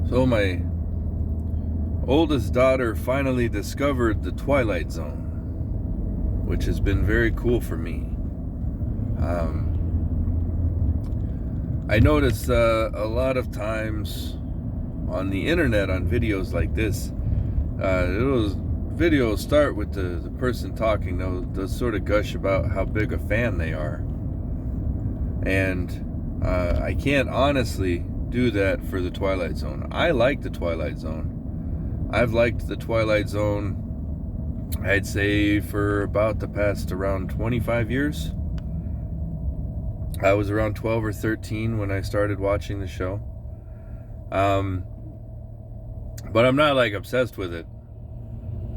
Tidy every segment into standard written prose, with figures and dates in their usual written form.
So my oldest daughter finally discovered the Twilight Zone, which has been very cool for me. I notice a lot of times on the internet, on videos like this, videos start with the person talking. They'll sort of gush about how big a fan they are. And I can't honestly do that for the Twilight Zone. I like the Twilight Zone. I've liked the Twilight Zone, I'd say, for about the past around 25 years. I was around 12 or 13 when I started watching the show. But I'm not like obsessed with it.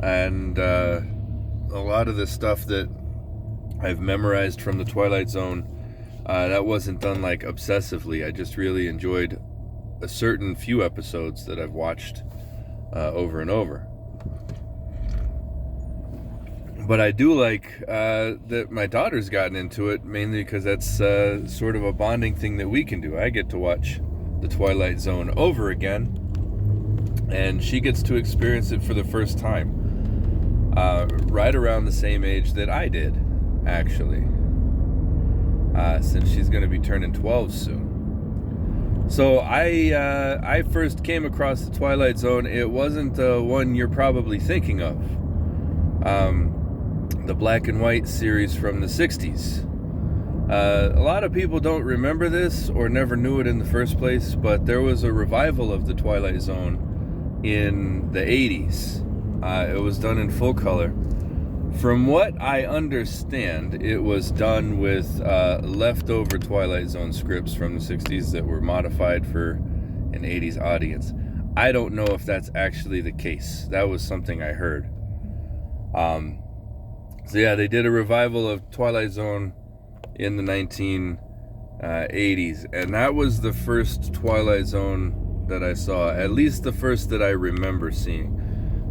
And a lot of the stuff that I've memorized from the Twilight Zone, that wasn't done like obsessively. I just really enjoyed a certain few episodes that I've watched over and over. But I do like that my daughter's gotten into it, mainly because that's sort of a bonding thing that we can do. I get to watch the Twilight Zone over again, and she gets to experience it for the first time, right around the same age that I did, actually, since she's going to be turning 12 soon. So I first came across the Twilight Zone. It wasn't the one you're probably thinking of. The black and white series from the 60s. A lot of people don't remember this or never knew it in the first place, but there was a revival of the Twilight Zone in the 80s. It was done in full color. From what I understand, it was done with leftover Twilight Zone scripts from the 60s that were modified for an 80s audience. I don't know if that's actually the case. That was something I heard. So yeah, they did a revival of Twilight Zone in the 1980s, and that was the first Twilight Zone that I saw, at least the first that I remember seeing.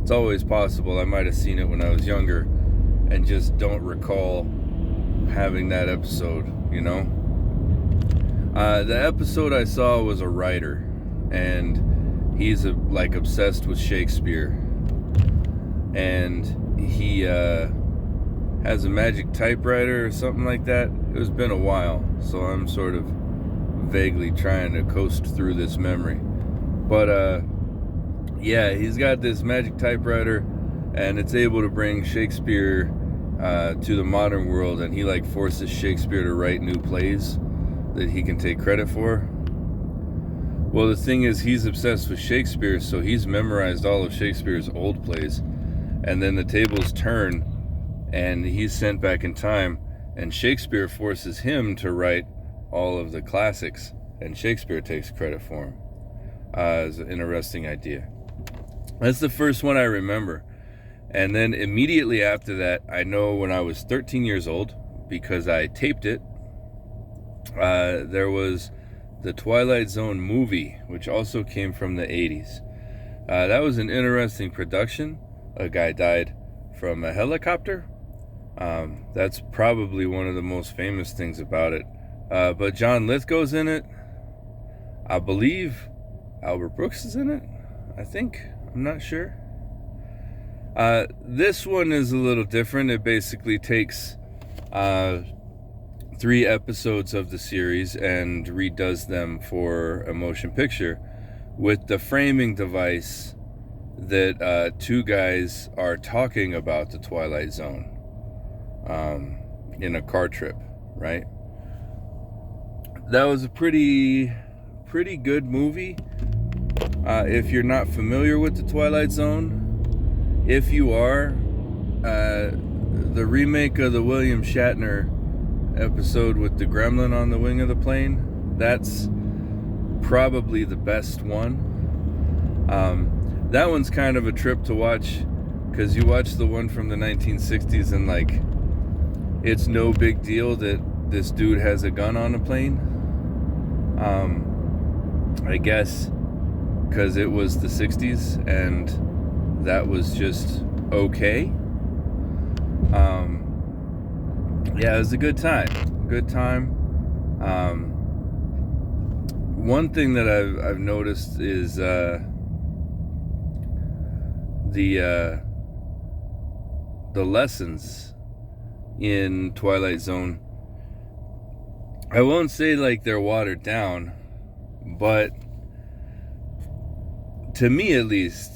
It's always possible I might have seen it when I was younger and just don't recall having that episode, you know? The episode I saw was a writer, and he's like obsessed with Shakespeare, and he has a magic typewriter or something like that. It's been a while, so I'm sort of vaguely trying to coast through this memory. But yeah, he's got this magic typewriter, and it's able to bring Shakespeare to the modern world, and he like forces Shakespeare to write new plays that he can take credit for. Well, the thing is, he's obsessed with Shakespeare, so he's memorized all of Shakespeare's old plays, and then the tables turn, and he's sent back in time, and Shakespeare forces him to write all of the classics, and Shakespeare takes credit for him. It's an interesting idea. That's the first one I remember. And then immediately after that, I know when I was 13 years old, because I taped it, there was the Twilight Zone movie, which also came from the 80s. That was an interesting production. A guy died from a helicopter. That's probably one of the most famous things about it. But John Lithgow's in it. I believe Albert Brooks is in it. I think. I'm not sure. This one is a little different. It basically takes 3 episodes of the series and redoes them for a motion picture with the framing device that 2 guys are talking about the Twilight Zone in a car trip, right? That was a pretty good movie. If you're not familiar with the Twilight Zone, if you are, the remake of the William Shatner episode with the gremlin on the wing of the plane, that's probably the best one. That one's kind of a trip to watch, because you watch the one from the 1960s and like, it's no big deal that this dude has a gun on a plane. I guess because it was the 60s and that was just okay. Yeah, it was a good time. one thing that I've noticed is the lessons in Twilight Zone. I won't say like they're watered down, but to me at least,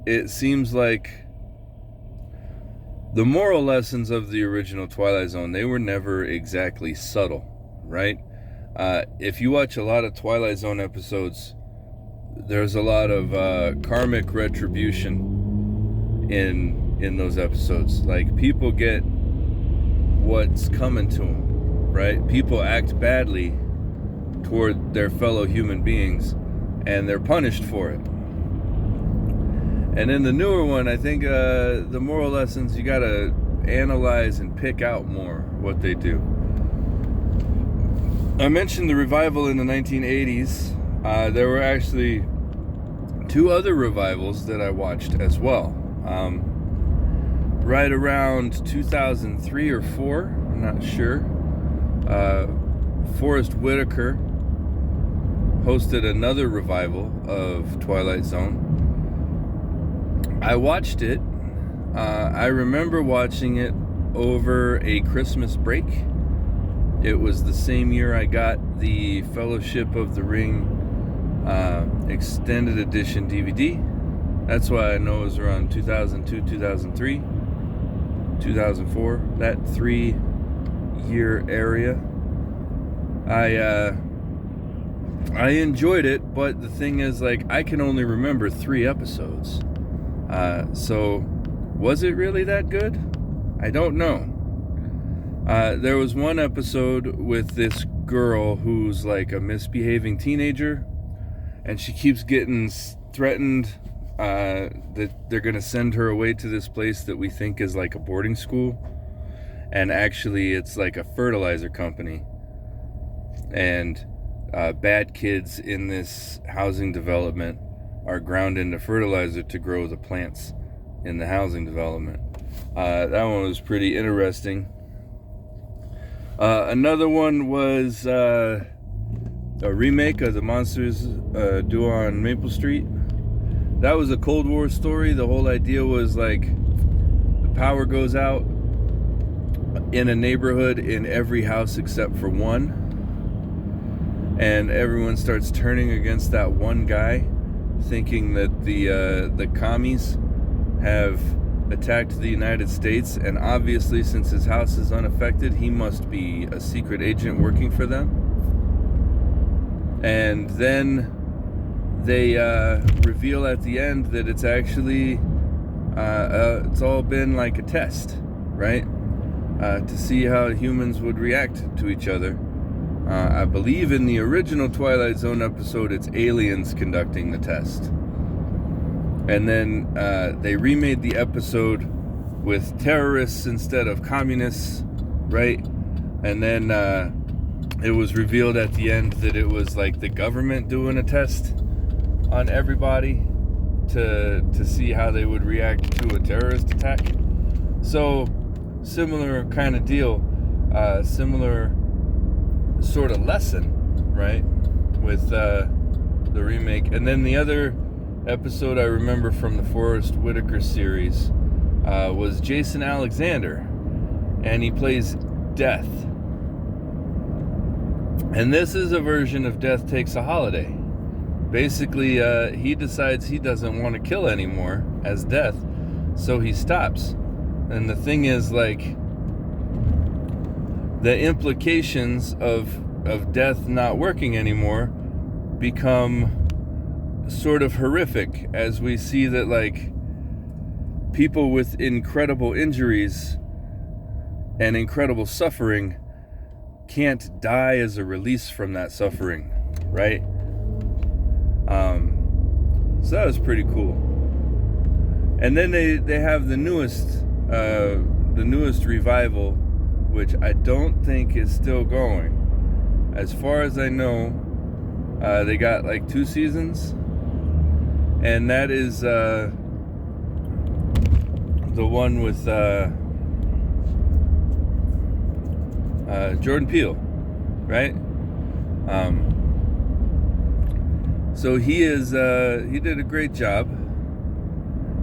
it seems like the moral lessons of the original Twilight Zone, they were never exactly subtle, right? If you watch a lot of Twilight Zone episodes, there's a lot of karmic retribution in those episodes. Like, people get what's coming to them, right? People act badly toward their fellow human beings, and they're punished for it. And in the newer one, I think the moral lessons, you gotta analyze and pick out more what they do. I mentioned the revival in the 1980s. There were actually 2 other revivals that I watched as well. Right around 2003 or 4, I'm not sure. Forrest Whitaker hosted another revival of Twilight Zone. I watched it. I remember watching it over a Christmas break. It was the same year I got the Fellowship of the Ring extended edition DVD. That's why I know it was around 2002, 2003, 2004, that 3-year area. I enjoyed it, but the thing is, like, I can only remember 3 episodes. So was it really that good? I don't know. There was one episode with this girl who's like a misbehaving teenager, and she keeps getting threatened that they're going to send her away to this place that we think is like a boarding school, and actually it's like a fertilizer company, and bad kids in this housing development are ground into fertilizer to grow the plants in the housing development. That one was pretty interesting. Another one was a remake of the Monsters Do on Maple Street. That was a Cold War story. The whole idea was like the power goes out in a neighborhood in every house except for one, and everyone starts turning against that one guy, thinking that the commies have attacked the United States, and obviously, since his house is unaffected, he must be a secret agent working for them. And then they reveal at the end that it's actually it's all been like a test, right? To see how humans would react to each other. I believe in the original Twilight Zone episode, it's aliens conducting the test. And then they remade the episode with terrorists instead of communists, right? And then it was revealed at the end that it was like the government doing a test on everybody to see how they would react to a terrorist attack. So, similar kind of deal, similar sort of lesson, right, with the remake. And then the other episode I remember from the Forrest Whitaker series was Jason Alexander, and he plays Death. And this is a version of Death Takes a Holiday. Basically, he decides he doesn't want to kill anymore as Death, so he stops. And the thing is, like, the implications of Death not working anymore become sort of horrific, as we see that, like, people with incredible injuries and incredible suffering can't die as a release from that suffering, right? So that was pretty cool. And then they have the newest revival, which I don't think is still going. As far as I know, they got like 2 seasons, and that is the one with Jordan Peele, right? So he did a great job.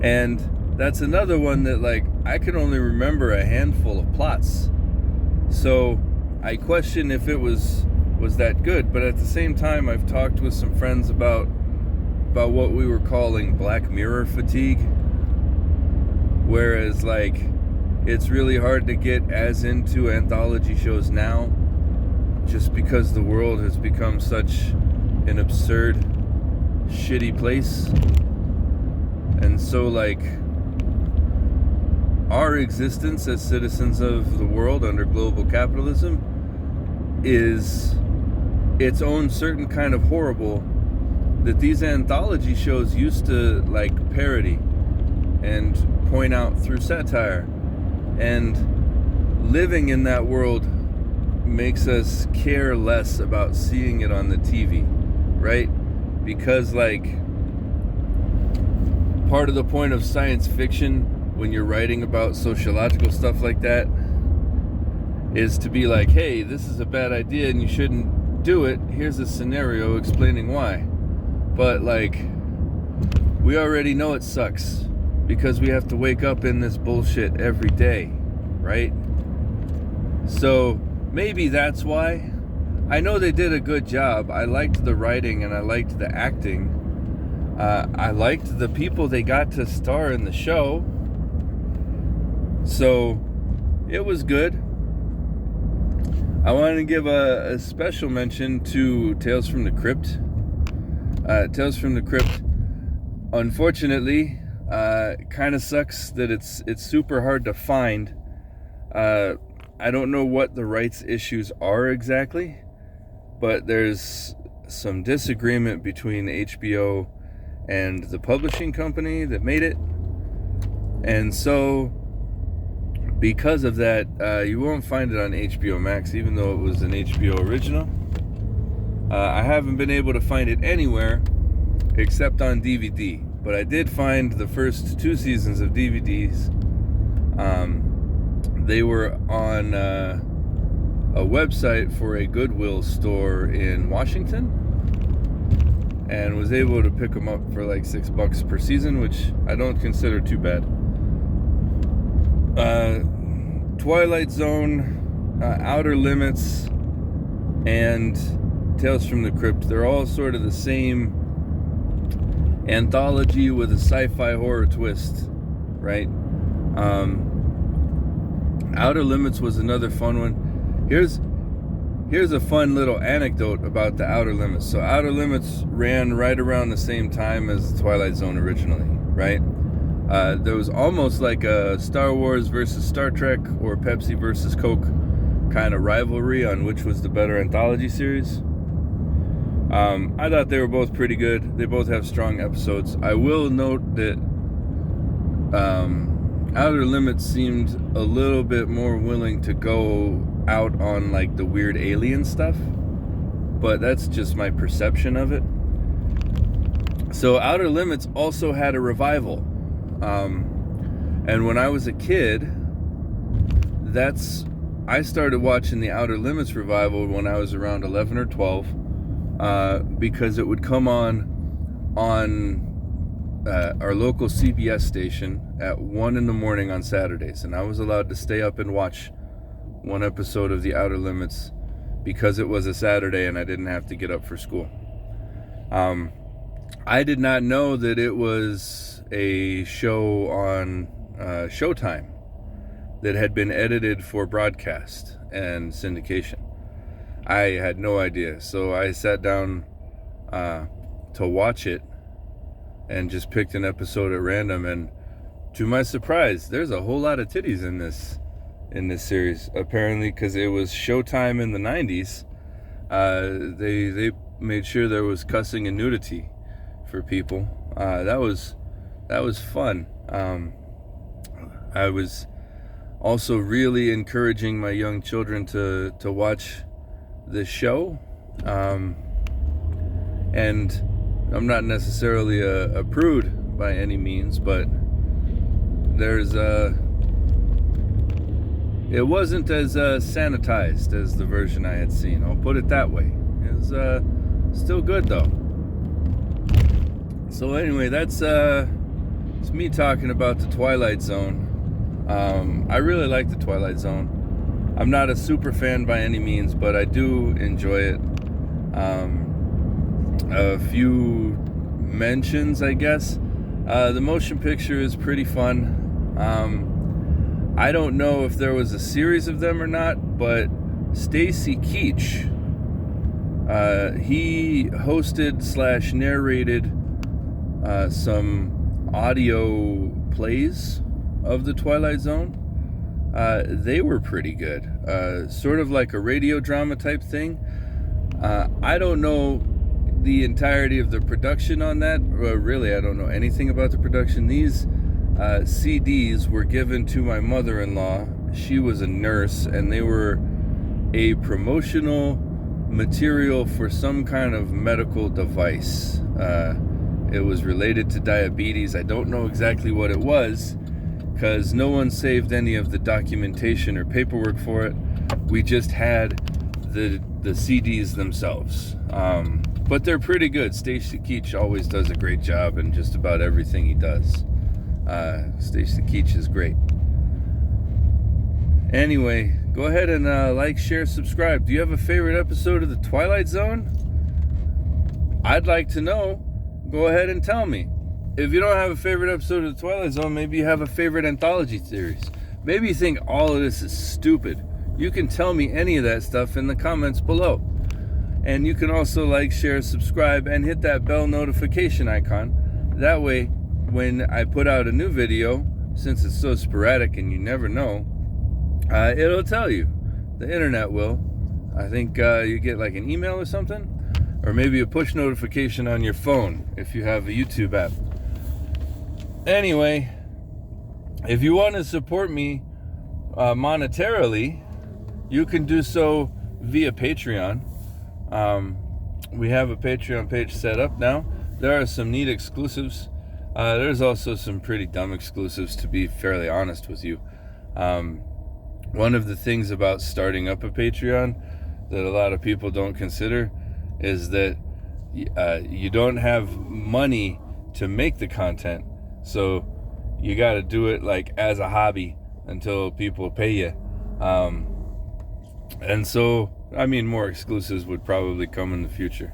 And that's another one that, like, I can only remember a handful of plots. So I question if it was that good. But at the same time, I've talked with some friends about what we were calling Black Mirror fatigue. Whereas, like, it's really hard to get as into anthology shows now just because the world has become such an absurd, shitty place. And so, like, our existence as citizens of the world under global capitalism is its own certain kind of horrible that these anthology shows used to, like, parody and point out through satire. And living in that world makes us care less about seeing it on the TV, right? Because, like, part of the point of science fiction when you're writing about sociological stuff like that is to be like, hey, this is a bad idea and you shouldn't do it. Here's a scenario explaining why. But, like, we already know it sucks because we have to wake up in this bullshit every day, right? So maybe that's why. I know they did a good job. I liked the writing and I liked the acting. I liked the people they got to star in the show. So it was good. I wanted to give a special mention to Tales from the Crypt. Tales from the Crypt, unfortunately, kind of sucks that it's super hard to find. I don't know what the rights issues are exactly, but there's some disagreement between HBO and the publishing company that made it. And so, because of that, you won't find it on HBO Max, even though it was an HBO original. I haven't been able to find it anywhere except on DVD, but I did find the first 2 seasons of DVDs. They were on a website for a Goodwill store in Washington, and was able to pick them up for like $6 per season, which I don't consider too bad. Twilight Zone, Outer Limits, and Tales from the Crypt, they're all sort of the same anthology with a sci-fi horror twist, right? Outer Limits was another fun one. Here's a fun little anecdote about the Outer Limits. So Outer Limits ran right around the same time as the Twilight Zone originally, right? There was almost like a Star Wars versus Star Trek or Pepsi versus Coke kind of rivalry on which was the better anthology series. I thought they were both pretty good. They both have strong episodes. I will note that Outer Limits seemed a little bit more willing to go out on like the weird alien stuff, but that's just my perception of it. So Outer Limits also had a revival. And when I was a kid, I started watching the Outer Limits revival when I was around 11 or 12, because it would come on our local CBS station at 1 in the morning on Saturdays, and I was allowed to stay up and watch one episode of the Outer Limits because it was a Saturday and I didn't have to get up for school. I did not know that it was a show on Showtime that had been edited for broadcast and syndication. I had no idea, so I sat down to watch it and just picked an episode at random, and to my surprise, there's a whole lot of titties in this series, apparently, because it was Showtime in the 90s. They made sure there was cussing and nudity for people. That was fun. I was also really encouraging my young children to watch this show, and I'm not necessarily a prude by any means, but it wasn't as sanitized as the version I had seen. I'll put it that way. It was still good though. So anyway, that's it's me talking about the Twilight Zone. I really like the Twilight Zone. I'm not a super fan by any means, but I do enjoy it. A few mentions, I guess. The motion picture is pretty fun. I don't know if there was a series of them or not, but Stacy Keach, he hosted / narrated some audio plays of the Twilight Zone. They were pretty good. Sort of like a radio drama type thing. I don't know the entirety of the production on that. Really, I don't know anything about the production. These CDs were given to my mother-in-law. She was a nurse, and they were a promotional material for some kind of medical device. It was related to diabetes. I don't know exactly what it was, because no one saved any of the documentation or paperwork for it. We just had the CDs themselves. But they're pretty good. Stacy Keach always does a great job in just about everything he does. Stacy Keach is great. Anyway, go ahead and like, share, subscribe. Do you have a favorite episode of the Twilight Zone? I'd like to know. Go ahead and tell me. If you don't have a favorite episode of the Twilight Zone, maybe you have a favorite anthology series. Maybe you think all of this is stupid. You can tell me any of that stuff in the comments below. And you can also like, share, subscribe, and hit that bell notification icon. That way, when I put out a new video, since it's so sporadic and you never know, it'll tell you. The internet will. I think you get like an email or something, or maybe a push notification on your phone if you have a YouTube app. Anyway, if you want to support me monetarily, you can do so via Patreon. We have a Patreon page set up now. There are some neat exclusives. There's also some pretty dumb exclusives, to be fairly honest with you. One of the things about starting up a Patreon that a lot of people don't consider is that you don't have money to make the content. So you got to do it like as a hobby until people pay you. And so, I mean, more exclusives would probably come in the future.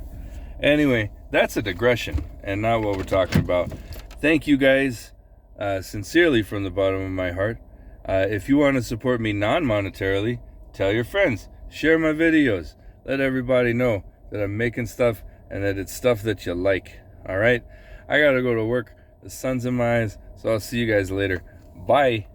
Anyway, that's a digression and not what we're talking about. Thank you guys sincerely from the bottom of my heart. If you want to support me non-monetarily, tell your friends, share my videos, let everybody know that I'm making stuff and that it's stuff that you like. All right, I gotta go to work. The sun's in my eyes, so I'll see you guys later. Bye.